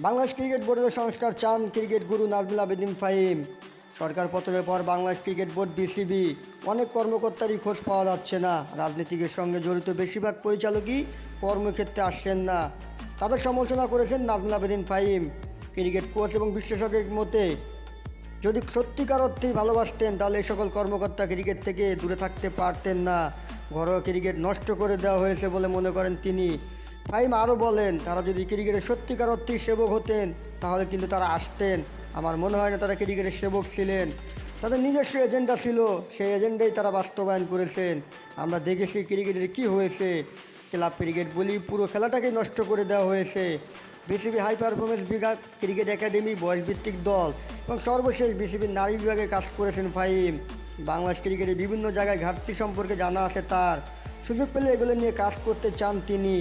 Bangladesh cricket বোর্ডের সংস্কার চান ক্রিকেট গুরু নাজমুল আবেদীন ফাহিম। সরকার পতনের পর বাংলাদেশ ক্রিকেট বোর্ড বিসিবি অনেক কর্মকর্তারই খোঁজ পাওয়া যাচ্ছে না। রাজনীতিকের সঙ্গে জড়িত বেশিরভাগ পরিচালকই কর্মক্ষেত্রে আসছেন না। তাদের সমালোচনা করেছেন নাজমুল আবেদীন ফাহিম। ক্রিকেট কোচ এবং বিশ্লেষকের মতে যদি সত্যিকার অর্থেই ভালোবাসতেন তাহলে এই সকল কর্মকর্তা ক্রিকেট থেকে দূরে থাকতে পারতেন না। ঘরোয়া ক্রিকেট নষ্ট করে দেওয়া হয়েছে বলে মনে করেন তিনি। ফাহিম আরও বলেন, তারা যদি ক্রিকেটের সত্যিকার অর্থেই সেবক হতেন তাহলে কিন্তু তারা আসতেন। আমার মনে হয় না তারা ক্রিকেটের সেবক ছিলেন, তাদের নিজস্ব এজেন্ডা ছিল, সেই এজেন্ডাই তারা বাস্তবায়ন করেছেন। আমরা দেখেছি ক্রিকেটের কি হয়েছে, ক্লাব ক্রিকেট বলি পুরো খেলাটাকে নষ্ট করে দেওয়া হয়েছে। বিসিবি হাই পারফরমেন্স বিভাগ, ক্রিকেট একাডেমি, বয়সভিত্তিক দল এবং সর্বশেষ বিসিবির নারী বিভাগে কাজ করেছেন ফাহিম। বাংলাদেশ ক্রিকেটের বিভিন্ন জায়গায় ঘাটতি সম্পর্কে জানা আছে তার, সুযোগ পেলে এগুলো নিয়ে কাজ করতে চান তিনি।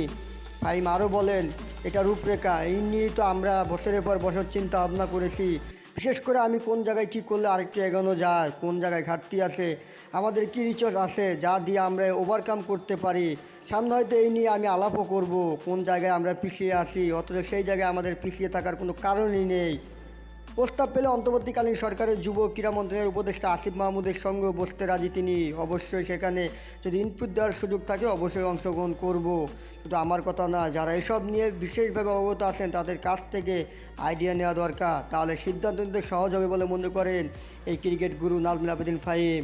ফাহিম আরও বলেন, এটা রূপরেখা, এই নিয়েই তো আমরা বছরের পর বছর চিন্তা ভাবনা করেছি। বিশেষ করে আমি কোন জায়গায় কী করলে আরেকটু এগোনো যায়, কোন জায়গায় ঘাটতি আছে, আমাদের কী রিসোর্স আছে যা দিয়ে আমরা ওভারকাম করতে পারি। সামনে হয়তো এই নিয়ে আমি আলাপও করব, কোন জায়গায় আমরা পিছিয়ে আছি, অথচ সেই জায়গায় আমাদের পিছিয়ে থাকার কোনো কারণই নেই। প্রস্তাব পেলে অন্তর্বর্তীকালীন সরকারের যুব ক্রীড়া মন্ত্রণালয়ের উপদেষ্টা আসিফ মাহমুদের সঙ্গেও বসতে রাজি তিনি। অবশ্যই সেখানে যদি ইনপুট দেওয়ার সুযোগ থাকে অবশ্যই অংশগ্রহণ করব। শুধু আমার কথা না, যারা এসব নিয়ে বিশেষভাবে অবগত আছেন তাদের কাছ থেকে আইডিয়া নেওয়া দরকার, তাহলে সিদ্ধান্ত নিতে সহজ হবে বলে মনে করেন এই ক্রিকেট গুরু নাজমুল আবেদীন ফাহিম।